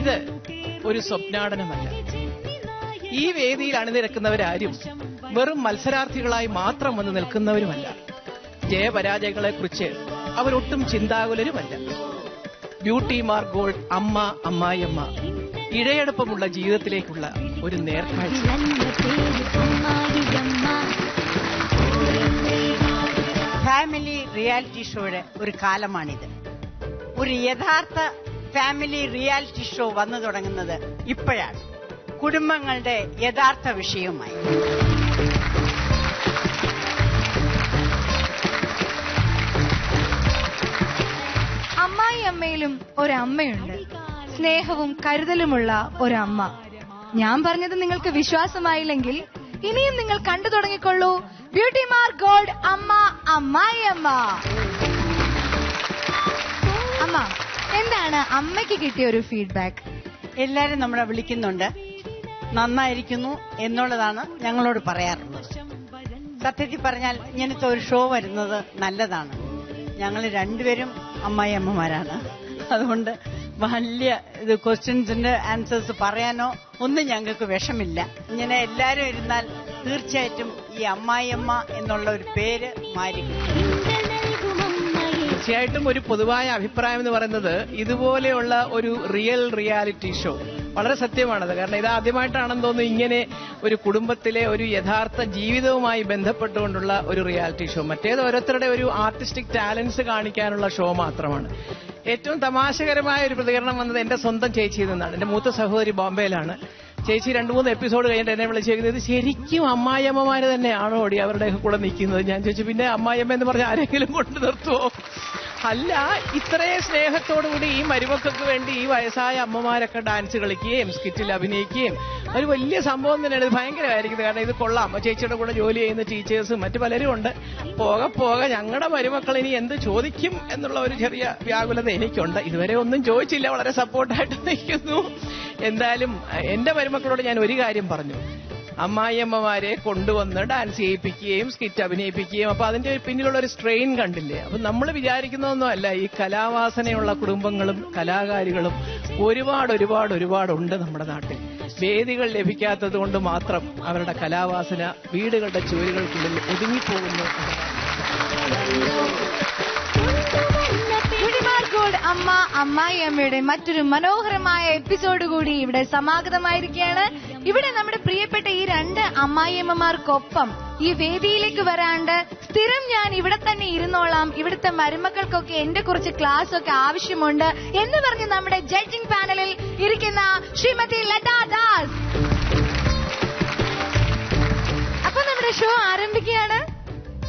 ഇത് ഒരു സ്വപ്നാടനമല്ല. ഈ വേദിയിൽ അണിനിരക്കുന്നവരാരും വെറും മത്സരാർത്ഥികളായി മാത്രം വന്ന് നിൽക്കുന്നവരുമല്ല. ജയപരാജയങ്ങളെക്കുറിച്ച് അവരൊട്ടും ചിന്താകുലരുമല്ല. ബ്യൂട്ടി മാർക്ക് ഗോൾഡ് അമ്മ അമ്മായിയമ്മ ഇഴയടുപ്പമുള്ള ജീവിതത്തിലേക്കുള്ള ഒരു നേർക്കാഴ്ച. ഫാമിലി റിയാലിറ്റി ഷോയുടെ ഒരു കാലമാണിത്. ഒരു യഥാർത്ഥ ഫാമിലി റിയാലിറ്റി ഷോ വന്നു തുടങ്ങുന്നത് ഇപ്പോഴാണ്, കുടുംബങ്ങളുടെ യഥാർത്ഥ വിഷയവുമായി. അമ്മായി അമ്മയിലും ഒരമ്മയുണ്ട്, സ്നേഹവും കരുതലുമുള്ള ഒരമ്മ. ഞാൻ പറഞ്ഞത് നിങ്ങൾക്ക് വിശ്വാസമായില്ലെങ്കിൽ ഇനിയും നിങ്ങൾ കണ്ടു തുടങ്ങിക്കൊള്ളൂ. ബ്യൂട്ടി മാർക്ക് ഗോൾഡ് അമ്മ അമ്മായിയമ്മ. അമ്മ, എന്താണ് അമ്മയ്ക്ക് കിട്ടിയ ഒരു ഫീഡ്ബാക്ക്? എല്ലാരും നമ്മളെ വിളിക്കുന്നുണ്ട്, നന്നായിരിക്കുന്നു എന്നുള്ളതാണ് ഞങ്ങളോട് പറയാറുള്ളത്. സത്യത്തിൽ പറഞ്ഞാൽ ഇങ്ങനത്തെ ഒരു ഷോ വരുന്നത് നല്ലതാണ്. ഞങ്ങൾ രണ്ടുപേരും അമ്മായി അമ്മമാരാണ്. അതുകൊണ്ട് വലിയ ഇത് ക്വസ്റ്റ്യൻസിന്റെ ആൻസേഴ്സ് പറയാനോ ഒന്നും ഞങ്ങൾക്ക് വിഷമില്ല. ഇങ്ങനെ എല്ലാരും ഇരുന്നാൽ തീർച്ചയായിട്ടും ഈ അമ്മായിയമ്മ എന്നുള്ള ഒരു പേര് മാറിക്കിട്ടും. തീർച്ചയായിട്ടും ഒരു പൊതുവായ അഭിപ്രായം എന്ന് പറയുന്നത് ഇതുപോലെയുള്ള ഒരു റിയാലിറ്റി ഷോ വളരെ സത്യമാണത്. കാരണം ഇത് ആദ്യമായിട്ടാണെന്ന് തോന്നുന്നു ഇങ്ങനെ ഒരു കുടുംബത്തിലെ ഒരു യഥാർത്ഥ ജീവിതവുമായി ബന്ധപ്പെട്ടുകൊണ്ടുള്ള ഒരു റിയാലിറ്റി ഷോ. മറ്റേത് ഓരോരുത്തരുടെ ഒരു ആർട്ടിസ്റ്റിക് ടാലൻസ് കാണിക്കാനുള്ള ഷോ മാത്രമാണ്. ഏറ്റവും തമാശകരമായ ഒരു പ്രതികരണം വന്നത് എന്റെ സ്വന്തം ചേച്ചിയിൽ നിന്നാണ്. എന്റെ മൂത്ത സഹോദരി ബോംബെയിലാണ്. ചേച്ചി 2-3 എപ്പിസോഡ് കഴിഞ്ഞിട്ട് എന്നെ വിളിച്ചേക്കുന്നത്, ശരിക്കും അമ്മായിയമ്മമാര് തന്നെയാണോ ഓടി അവരുടെ കൂടെ നിൽക്കുന്നത്? ഞാൻ ചോദിച്ചു, പിന്നെ അമ്മായിയമ്മ എന്ന് പറഞ്ഞ ആരെങ്കിലും കൊണ്ടു നിർത്തുവോ? അല്ല, ഇത്രയും സ്നേഹത്തോടുകൂടി ഈ മരുമക്കൾക്ക് വേണ്ടി ഈ വയസ്സായ അമ്മമാരൊക്കെ ഡാൻസ് കളിക്കുകയും സ്കിറ്റിൽ അഭിനയിക്കുകയും ഒരു വലിയ സംഭവം തന്നെയാണ്. ഇത് ഭയങ്കരമായിരിക്കുന്നത്. കാരണം ഇത് കൊള്ളാം. ചേച്ചിയുടെ കൂടെ ജോലി ചെയ്യുന്ന ടീച്ചേഴ്സും മറ്റു പലരും ഉണ്ട്. പോകെ ഞങ്ങളുടെ മരുമക്കൾ ഇനി എന്ത് ചോദിക്കും എന്നുള്ള ഒരു ചെറിയ വ്യാകുലത എനിക്കുണ്ട്. ഇതുവരെ ഒന്നും ചോദിച്ചില്ല, വളരെ സപ്പോർട്ടായിട്ട് നിൽക്കുന്നു. എന്തായാലും എന്റെ മരുമക്കളോട് ഞാൻ ഒരു കാര്യം പറഞ്ഞു, അമ്മായിയമ്മമാരെ കൊണ്ടുവന്ന് ഡാൻസ് ചെയ്യിപ്പിക്കുകയും സ്കിറ്റ് അഭിനയിപ്പിക്കുകയും അപ്പൊ അതിന്റെ പിന്നിലുള്ള ഒരു സ്ട്രെയിൻ കണ്ടില്ലേ? അപ്പൊ നമ്മൾ വിചാരിക്കുന്നതൊന്നുമല്ല, ഈ കലാവാസനയുള്ള കുടുംബങ്ങളും കലാകാരികളും ഒരുപാടുണ്ട് നമ്മുടെ നാട്ടിൽ. വേദികൾ ലഭിക്കാത്തത് കൊണ്ട് മാത്രം അവരുടെ കലാവാസന വീടുകളുടെ ചുവരുകൾക്കുള്ളിൽ ഒതുങ്ങിപ്പോകുന്നു. അമ്മ അമ്മായിയമ്മയുടെ മറ്റൊരു മനോഹരമായ എപ്പിസോഡ് കൂടി ഇവിടെ സമാഗതമായിരിക്കുകയാണ്. ഇവിടെ നമ്മുടെ പ്രിയപ്പെട്ട ഈ 2 അമ്മായിയമ്മമാർക്കൊപ്പം ഈ വേദിയിലേക്ക് വരാണ്ട് സ്ഥിരം ഞാൻ ഇവിടെ തന്നെ ഇരുന്നോളാം, ഇവിടുത്തെ മരുമക്കൾക്കൊക്കെ എന്റെ കുറച്ച് ക്ലാസ് ഒക്കെ ആവശ്യമുണ്ട് എന്ന് പറഞ്ഞ് നമ്മുടെ ജഡ്ജിംഗ് പാനലിൽ ഇരിക്കുന്ന ശ്രീമതി ലതാ ദാസ്. അപ്പൊ നമ്മുടെ ഷോ ആരംഭിക്കുകയാണ്.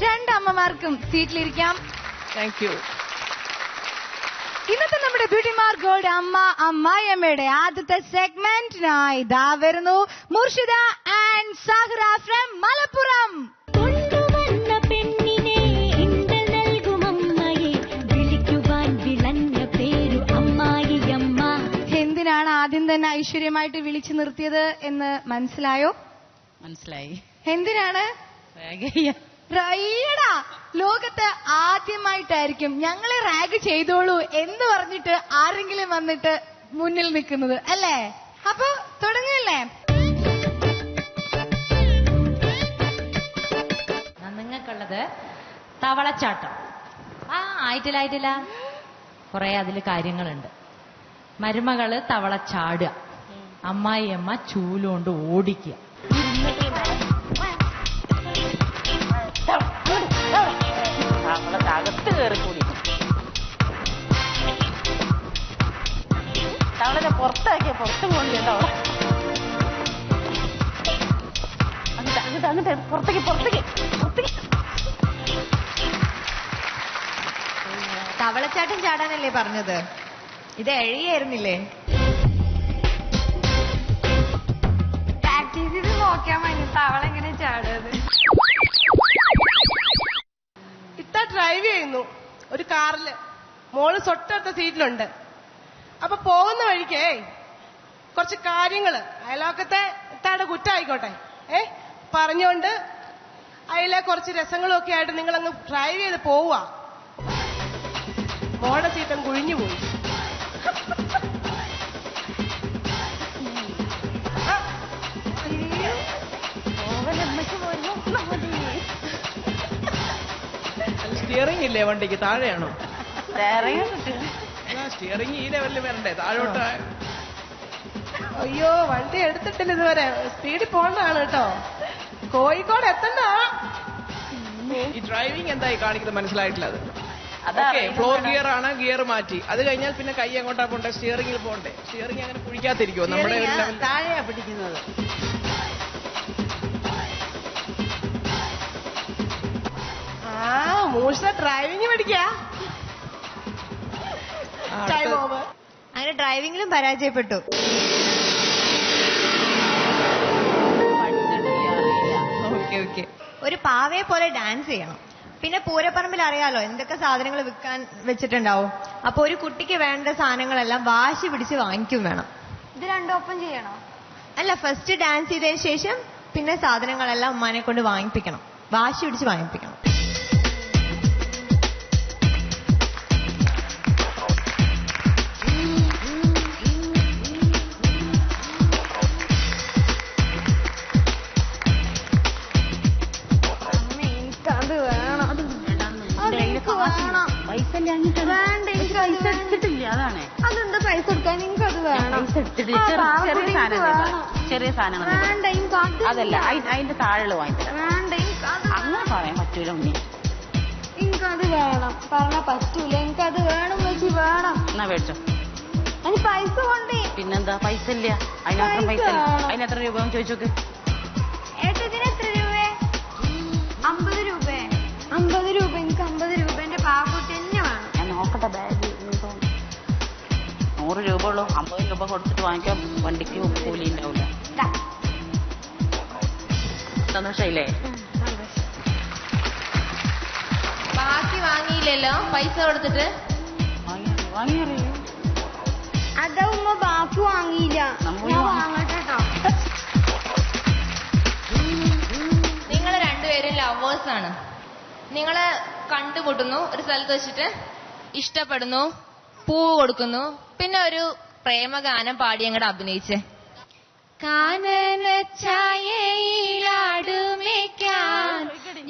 2 അമ്മമാർക്കും സീറ്റിലിരിക്കാം. Thank you. ഇന്നത്തെ നമ്മുടെ ബ്യൂട്ടി മാർക്ക് ഗോൾഡ് അമ്മ അമ്മായിയമ്മയുടെ ആദ്യത്തെ സെഗ്മെന്റിനായി ഇതാ വരുന്നു മുർഷിദ ആൻഡ് സാഹ്റ ഫ്രം മലപ്പുറം. എന്തിനാണ് ആദ്യം തന്നെ ഐശ്വര്യമായിട്ട് വിളിച്ചു നിർത്തിയത് എന്ന് മനസ്സിലായോ? മനസ്സിലായി. എന്തിനാണ്? റയ്യടാ, ലോകത്ത് ആദ്യമായിട്ടായിരിക്കും ഞങ്ങളെ റാഗ് ചെയ്തോളൂ എന്ന് പറഞ്ഞിട്ട് ആരെങ്കിലും വന്നിട്ട് മുന്നിൽ നിൽക്കുന്നത് അല്ലേ? അപ്പൊ തുടങ്ങല്ലേ? നിങ്ങൾക്കുള്ളത് തവളച്ചാട്ടം. ആയിട്ടില്ല. കുറെ അതില് കാര്യങ്ങളുണ്ട്. മരുമകള് തവളച്ചാടുക, അമ്മായിയമ്മ ചൂലുകൊണ്ട് ഓടിക്കുക. അകത്ത് കയറി കൂടി തവളനെ പുറത്താക്കിയ പുറത്ത് പോകണ്ടോ? അങ്ങോട്ട് പുറത്തേക്ക്. തവളച്ചാട്ടം ചാടാനല്ലേ പറഞ്ഞത്? ഇത് എഴിയായിരുന്നില്ലേ? പ്രാക്ടീസ് ചെയ്ത് നോക്കിയാൽ മതി തവള എങ്ങനെ ചാടുന്നത്. ഡ്രൈവ് ചെയ്യുന്നു ഒരു കാറില്, മോള് തൊട്ടടുത്ത സീറ്റിലുണ്ട്. അപ്പൊ പോകുന്ന വഴിക്കേ കുറച്ച് കാര്യങ്ങള് അയലോക്കത്തെ ഇത്താടെ കുറ്റമായിക്കോട്ടെ പറഞ്ഞുകൊണ്ട് അതിലെ കുറച്ച് രസങ്ങളും ഒക്കെ ആയിട്ട് നിങ്ങളങ്ങ് ഡ്രൈവ് ചെയ്ത് പോവുക. മോളുടെ സീറ്റം കുഴിഞ്ഞു പോയി. സ്റ്റിയറിംഗ് ഇല്ലേ വണ്ടിക്ക്? താഴെയാണോ? സ്റ്റിയറിംഗ് ഈ ലെവലിൽ വരണ്ടേ? താഴോട്ട്. അയ്യോ, വണ്ടി എടുത്തിട്ടില്ല ഇതുവരെ. സ്പീഡിൽ പോകണ്ടാണ് കേട്ടോ. കോഴിക്കോട് എത്തണ്ട. ഈ ഡ്രൈവിംഗ് എന്തായി കാണിക്കുന്നത് മനസ്സിലായിട്ടില്ല. അത് ഫ്ലോർ ഗിയർ ആണ്, ഗിയർ മാറ്റി. അത് കഴിഞ്ഞാൽ പിന്നെ കൈ എങ്ങോട്ടാ പോണ്ടേ? സ്റ്റിയറിംഗിൽ പോണ്ടേ? സ്റ്റിയറിംഗ് അങ്ങനെ കുഴിക്കാതിരിക്കുമോ? നമ്മുടെ താഴെയാ പിടിക്കുന്നത്. മൂഷ ഡ്രൈവിംഗ് പഠിക്ക. അങ്ങനെ ഡ്രൈവിംഗിലും പരാജയപ്പെട്ടു. ഒരു പാവയെ പോലെ ഡാൻസ് ചെയ്യണം. പിന്നെ പൂരപ്പറമ്പിൽ അറിയാലോ എന്തൊക്കെ സാധനങ്ങൾ വിൽക്കാൻ വെച്ചിട്ടുണ്ടാവും. അപ്പൊ ഒരു കുട്ടിക്ക് വേണ്ട സാധനങ്ങളെല്ലാം വാശി പിടിച്ച് വാങ്ങിക്കും വേണം. ഇത് രണ്ടും ഒപ്പം ചെയ്യണോ? അല്ല, ഫസ്റ്റ് ഡാൻസ് ചെയ്തതിന് ശേഷം പിന്നെ സാധനങ്ങളെല്ലാം ഉമ്മാനെ കൊണ്ട് വാങ്ങിപ്പിക്കണം. വാശി പിടിച്ച് വാങ്ങിപ്പിക്കണം. അതെന്താ പൈസ കൊടുക്കാൻ? നിങ്ങൾക്ക് അത് വേണം. ചെറിയ സാധനങ്ങൾ അതല്ല, അതിന്റെ താഴെ വാങ്ങിത്തരാം. അങ്ങനെ പറയാൻ പറ്റൂല ഉണ്ണി. എനിക്കത് വേണം പറഞ്ഞാ പറ്റൂല. എനിക്കത് വേണം വെച്ച് വേണം. എന്നാ മേടിച്ചോ. അതിന് പൈസ കൊണ്ടേ. പിന്നെന്താ? പൈസ ഇല്ല. അതിനത്ര പൈസ ഇല്ല. അതിനെത്ര രൂപ ചോദിച്ചോക്ക്. ഇതിന് എത്ര രൂപ? 50 രൂപ. 50 രൂപ. എനിക്ക് 50 രൂപ എന്റെ പാവക്കുട്ടി തന്നെ വേണം. ഞാൻ നോക്കട്ടെ. ബാഗ് 100 രൂപ ഉള്ളൂ. 50 രൂപ കൊടുത്തിട്ട് വാങ്ങിക്കാൻ വണ്ടിക്ക് കൂലി ഉണ്ടാവില്ല. സന്തോഷായില്ലേ? ബാക്കി വാങ്ങിയില്ലല്ലോ പൈസ കൊടുത്തിട്ട്. വാങ്ങിയറിയോ? അതാ ഉമ്മ ബാക്കി വാങ്ങിയില്ല. ഞാൻ വാങ്ങട്ടെ കേട്ടോ. നിങ്ങൾ രണ്ടുപേരും ലവേഴ്സ് ആണ്. നിങ്ങള് കണ്ടുമുട്ടുന്നു ഒരു സ്ഥലത്ത് വെച്ചിട്ട്, ഇഷ്ടപ്പെടുന്നു, പൂവ് കൊടുക്കുന്നു, പിന്നെ ഒരു പ്രേമഗാനം പാടി അങ്ങോട്ട് അഭിനയിച്ചേ. കാനനച്ചായയിലാടുമേക്കാൻ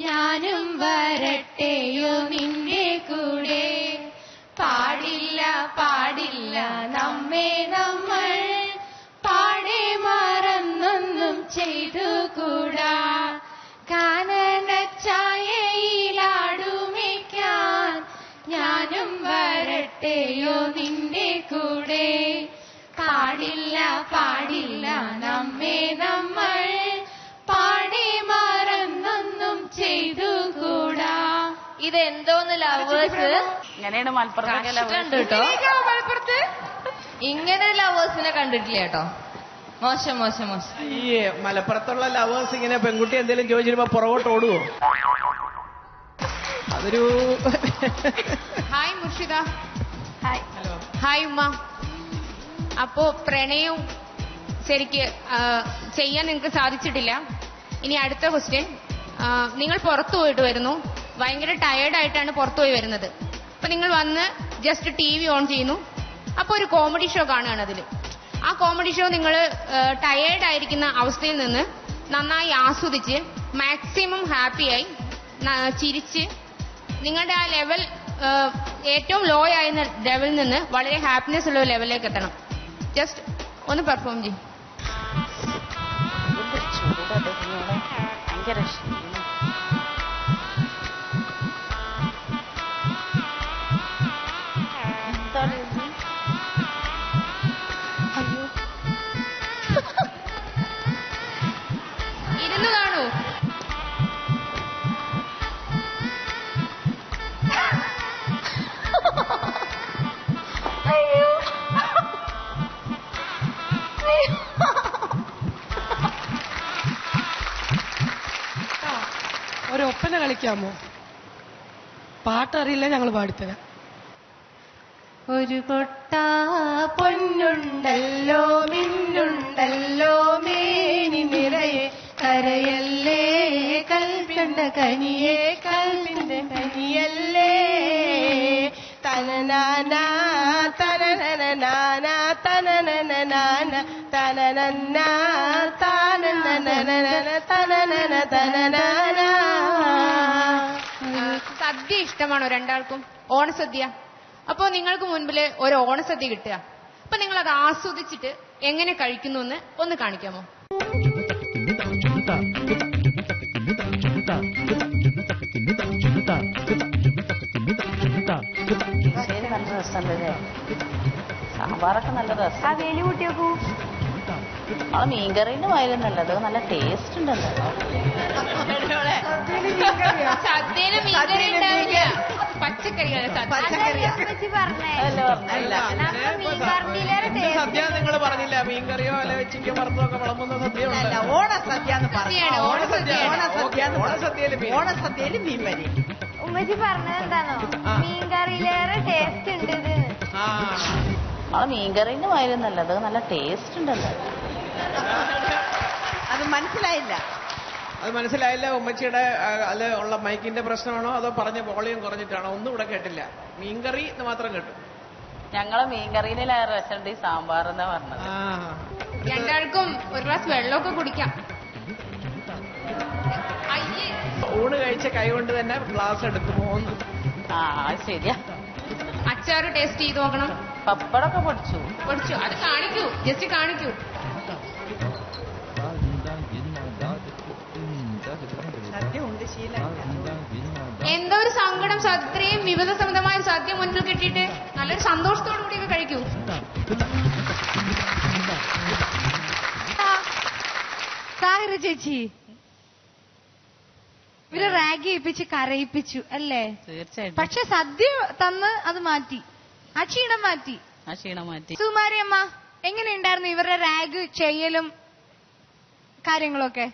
ഞാനും വരട്ടെയോ നിന്റെ കൂടെ. പാടില്ല പാടില്ല നമ്മെ നമ്മൾ പാടെ മറന്നൊന്നും ചെയ്തു കൂടാ. കാനനച്ചായയിലാടുമേക്കാൻ ഞാനും വരട്ടെയോ നിന്റെ കൂടെ. പാടില്ല പാടില്ല നമ്മെ നമ്മൾ പാടി മറന്നൊന്നും ചെയ്തു കൂടാ. ഇതെന്തോന്ന് ലവേഴ്സ്? ഇങ്ങനെയാണ് മലപ്പുറത്ത് മലപ്പുറത്ത് ഇങ്ങനെ ലവേഴ്സിനെ കണ്ടിട്ടില്ല കേട്ടോ. മോശം മോശം മോശം. ഈ മലപ്പുറത്തുള്ള ലവേഴ്സ് ഇങ്ങനെ പെൺകുട്ടി എന്തെങ്കിലും ചോദിച്ചിരുമ്പോ പുറകോട്ട് ഓടുവോ? അതൊരു ഹായ് മുർഷിദ. ഹായ് ഉമ്മ. അപ്പോ പ്രണയവും ശരിക്ക് ചെയ്യാൻ നിങ്ങൾക്ക് സാധിച്ചിട്ടില്ല. ഇനി അടുത്ത ക്വസ്റ്റ്യൻ. നിങ്ങൾ പുറത്തു പോയിട്ട് വരുന്നു, ഭയങ്കര ടയേർഡായിട്ടാണ് പുറത്തു പോയി വരുന്നത്. അപ്പൊ നിങ്ങൾ വന്ന് ജസ്റ്റ് TV ഓൺ ചെയ്യുന്നു. അപ്പൊ ഒരു കോമഡി ഷോ കാണുകയാണ്. അതിൽ ആ കോമഡി ഷോ നിങ്ങൾ ടയേർഡായിരിക്കുന്ന അവസ്ഥയിൽ നിന്ന് നന്നായി ആസ്വദിച്ച് മാക്സിമം ഹാപ്പിയായി ചിരിച്ച് നിങ്ങളുടെ ആ ലെവൽ ഏറ്റവും ലോ ആയിരുന്ന ലെവലിൽ നിന്ന് വളരെ ഹാപ്പിനെസ് ഉള്ള ലെവലിലേക്ക് എത്തണം. ജസ്റ്റ് ഒന്ന് പെർഫോം ചെയ്യും. ഭയങ്കര ഇരുന്ന് കാണൂ. ഒരൊപ്പന കളിക്കാമോ? പാട്ടറിയില്ല, ഞങ്ങൾ പാടിത്തരാം. ഒരു കൊട്ട പൊന്നുണ്ടല്ലോ മിന്നുണ്ടല്ലോ മേനി നിറയെ കരയല്ലേ കൽപ്പിന്റെ കനിയെ കൽപ്പിന്റെ കനിയല്ലേ. തനനാന തനനനാന തനനനാന തനനന്ന താനനനന തനനന തനനാന. സദ്യ ഇഷ്ടമാണോ രണ്ടാൾക്കും? ഓണസദ്യ. അപ്പോ നിങ്ങൾക്ക് മുൻപിൽ ഒരു ഓണസദ്യ കിട്ടുക. അപ്പൊ നിങ്ങൾ അത് ആസ്വദിച്ചിട്ട് എങ്ങനെ കഴിക്കുന്നു എന്ന് ഒന്ന് കാണിക്കാമോ? ശരി, നല്ല രസമല്ലേ? സാമ്പാറൊക്കെ നല്ല രസം. വേലി കൂട്ടിയോക്കൂ. നമ്മളെ മീൻകറിന്റെ വയലും നല്ലത്, നല്ല ടേസ്റ്റ് ഉണ്ടല്ലോ. സദ്യയില് മീൻകറി ഉണ്ടാവില്ല, പച്ചക്കറിയാണ് അമ്മച്ചി പറഞ്ഞേ. സദ്യ നിങ്ങൾ പറഞ്ഞില്ല, മീൻകറിയോ അല്ലെ ചിക്കൻ വറുത്തോ ഒക്കെ വിളമ്പുന്ന സദ്യ ഉണ്ട്. ഓണസദ്യ എന്ന് പറഞ്ഞു. ഓണസദ്യയില് മീൻകറി. ഉമ്മച്ചി പറഞ്ഞത് എന്താണോ, മീൻകറിയിലേറെ ടേസ്റ്റ് ഉണ്ട് ഇത്. നമ്മളെ മീൻകറിന്റെ വയലും നല്ലത്, നല്ല ടേസ്റ്റ് ഉണ്ടല്ലോ. അത് മനസ്സിലായില്ല. അത് മനസ്സിലായില്ല. ഉമ്മച്ചിയുടെ അത് ഉള്ള മൈക്കിന്റെ പ്രശ്നമാണോ അതോ പറഞ്ഞ വോളിയം കുറഞ്ഞിട്ടാണോ? ഒന്നും ഇവിടെ കേട്ടില്ല. മീൻകറി എന്ന് മാത്രം കേട്ടു. ഞങ്ങളെ മീൻകറിയിലേറെ രസമുണ്ട് ഈ സാമ്പാർ എന്നാ പറഞ്ഞത്. രണ്ടാൾക്കും ഒരു ഗ്ലാസ് വെള്ളമൊക്കെ കുടിക്കാം. ഊണ് കഴിച്ച കൈ കൊണ്ട് തന്നെ ഗ്ലാസ് എടുക്കുമോ? ശരിയാ. അച്ചാറ് ടേസ്റ്റ് ചെയ്ത് നോക്കണം. പപ്പടൊക്കെ പൊടിച്ചു. അത് കാണിക്കൂ, ജസ്റ്റ് കാണിക്കൂ. എന്തോ ഒരു സങ്കടം, ഇത്രയും വിഭവസമൃദ്ധമായ സദ്യ മുൻപിൽ കിട്ടിയിട്ട് നല്ലൊരു സന്തോഷത്തോടു കൂടിയൊക്കെ കഴിക്കൂ. സാഹിറ ചേച്ചി, ഇവര് റാഗ് ചെയ്യിപ്പിച്ച് കരയിപ്പിച്ചു അല്ലേ? തീർച്ചയായിട്ടും. പക്ഷെ സദ്യ തന്ന് അത് മാറ്റി, ആ ക്ഷീണം മാറ്റി. സുകുമാരിയമ്മ, എങ്ങനെയുണ്ടായിരുന്നു ഇവരുടെ റാഗ് ചെയ്യലും കാര്യങ്ങളൊക്കെ?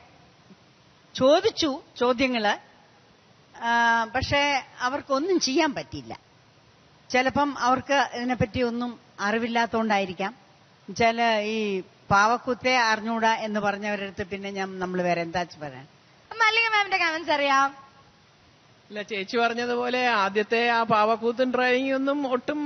ചോദിച്ചു ചോദ്യങ്ങള്, പക്ഷെ അവർക്കൊന്നും ചെയ്യാൻ പറ്റിയില്ല. ചിലപ്പം അവർക്ക് ഇതിനെപ്പറ്റി ഒന്നും അറിവില്ലാത്തോണ്ടായിരിക്കാം. ചില ഈ പാവക്കുത്തെ അറിഞ്ഞൂടാ എന്ന് പറഞ്ഞവരടുത്ത് പിന്നെ നമ്മൾ വേറെ എന്താ പറയാൻ? മല്ലിക മാമിന്റെ കമന്റ്സ് അറിയാം. ഇല്ല, ചേച്ചി പറഞ്ഞതുപോലെ ആദ്യത്തെ ആ പാവക്കൂത്തും ഡ്രൈവിംഗ് ഒന്നും ഒട്ടും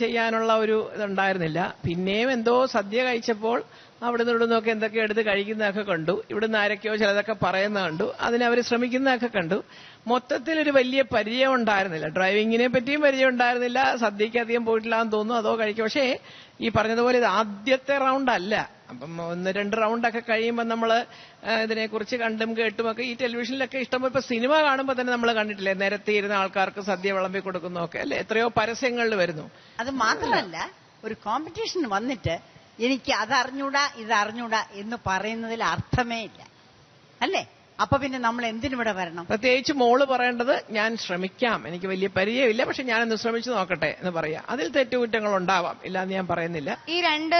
ചെയ്യാനുള്ള ഒരു ഇതുണ്ടായിരുന്നില്ല. പിന്നെയും എന്തോ സദ്യ കഴിച്ചപ്പോൾ അവിടുന്ന് ഇവിടുന്നൊക്കെ എന്തൊക്കെ എടുത്ത് കഴിക്കുന്നതൊക്കെ കണ്ടു. ഇവിടുന്ന് ആരൊക്കെയോ ചിലതൊക്കെ പറയുന്നത് കണ്ടു. അതിനവർ ശ്രമിക്കുന്നതൊക്കെ കണ്ടു. മൊത്തത്തിലൊരു വലിയ പരിചയം ഉണ്ടായിരുന്നില്ല. ഡ്രൈവിങ്ങിനെ പറ്റിയും പരിചയം ഉണ്ടായിരുന്നില്ല. സദ്യക്ക് അധികം പോയിട്ടില്ല എന്ന് തോന്നുന്നു, അതോ കഴിക്കും. പക്ഷേ ഈ പറഞ്ഞതുപോലെ ഇത് ആദ്യത്തെ റൗണ്ട് അല്ല. അപ്പം 1-2 റൗണ്ടൊക്കെ കഴിയുമ്പോൾ നമ്മൾ ഇതിനെക്കുറിച്ച് കണ്ടും കേട്ടുമൊക്കെ ഈ ടെലിവിഷനിലൊക്കെ ഇഷ്ടംപോലെ ഇപ്പൊ സിനിമ കാണുമ്പോൾ തന്നെ നമ്മൾ കണ്ടിട്ടില്ലേ, നിരത്തി ഇരുന്ന ആൾക്കാർക്ക് സദ്യ വിളമ്പി കൊടുക്കുന്നതൊക്കെ അല്ലെ, എത്രയോ പരസ്യങ്ങളിൽ വരുന്നു. അത് മാത്രമല്ല, ഒരു കോമ്പറ്റീഷൻ വന്നിട്ട് എനിക്ക് അതറിഞ്ഞൂടാ ഇതറിഞ്ഞൂടാ എന്ന് പറയുന്നതിൽ അർത്ഥമേ ഇല്ല അല്ലേ? അപ്പൊ പിന്നെ നമ്മൾ എന്തിനിവിടെ വരണം? പ്രത്യേകിച്ച് മോള് പറയേണ്ടത് ഞാൻ ശ്രമിക്കാം, എനിക്ക് വലിയ പരിചയമില്ല, പക്ഷെ ഞാനൊന്ന് ശ്രമിച്ചു നോക്കട്ടെ എന്ന് പറയാം. അതിൽ തെറ്റുകുറ്റങ്ങൾ ഉണ്ടാവാം, ഇല്ലാന്ന് ഞാൻ പറയുന്നില്ല. ഈ രണ്ട്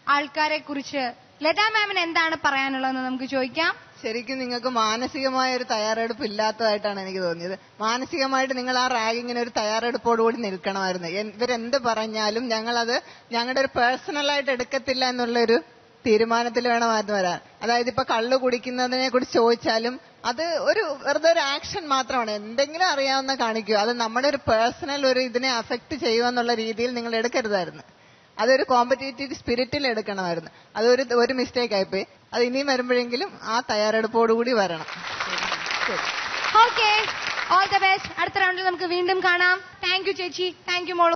ആൾക്കാരെ കുറിച്ച് ലതാ മാമിന് എന്താണ് പറയാനുള്ളതെന്ന് നമുക്ക് ചോദിക്കാം. ശരിക്കും നിങ്ങൾക്ക് മാനസികമായ ഒരു തയ്യാറെടുപ്പ് ഇല്ലാത്തതായിട്ടാണ് എനിക്ക് തോന്നിയത്. മാനസികമായിട്ട് നിങ്ങൾ ആ റാഗിങ്ങിന് ഒരു തയ്യാറെടുപ്പോടുകൂടി നിൽക്കണമായിരുന്നു. ഇവരെന്ത് പറഞ്ഞാലും ഞങ്ങളത് ഞങ്ങളുടെ ഒരു പേഴ്സണലായിട്ട് എടുക്കത്തില്ല എന്നുള്ളൊരു തീരുമാനത്തിൽ വേണമായിരുന്നു വരാൻ. അതായത് ഇപ്പൊ കള്ളു കുടിക്കുന്നതിനെ കുറിച്ച് ചോദിച്ചാലും അത് വെറുതെ ഒരു ആക്ഷൻ മാത്രമാണ്. എന്തെങ്കിലും അറിയാവുന്ന കാണിക്കുക, അത് നമ്മുടെ ഒരു പേഴ്സണൽ ഒരു ഇതിനെ അഫക്ട് ചെയ്യുമെന്നുള്ള രീതിയിൽ നിങ്ങൾ എടുക്കരുതായിരുന്നു. അതൊരു കോമ്പറ്റേറ്റീവ് സ്പിരിറ്റിൽ എടുക്കണമായിരുന്നു. അതൊരു മിസ്റ്റേക്ക് ആയിപ്പോയി. അത് ഇനിയും വരുമ്പോഴെങ്കിലും ആ തയ്യാറെടുപ്പോടുകൂടി വരണം. Okay, all the best. അടുത്ത റൗണ്ടിൽ നമുക്ക് വീണ്ടും കാണാം. താങ്ക് യു ചേച്ചി, താങ്ക് യു മോളു.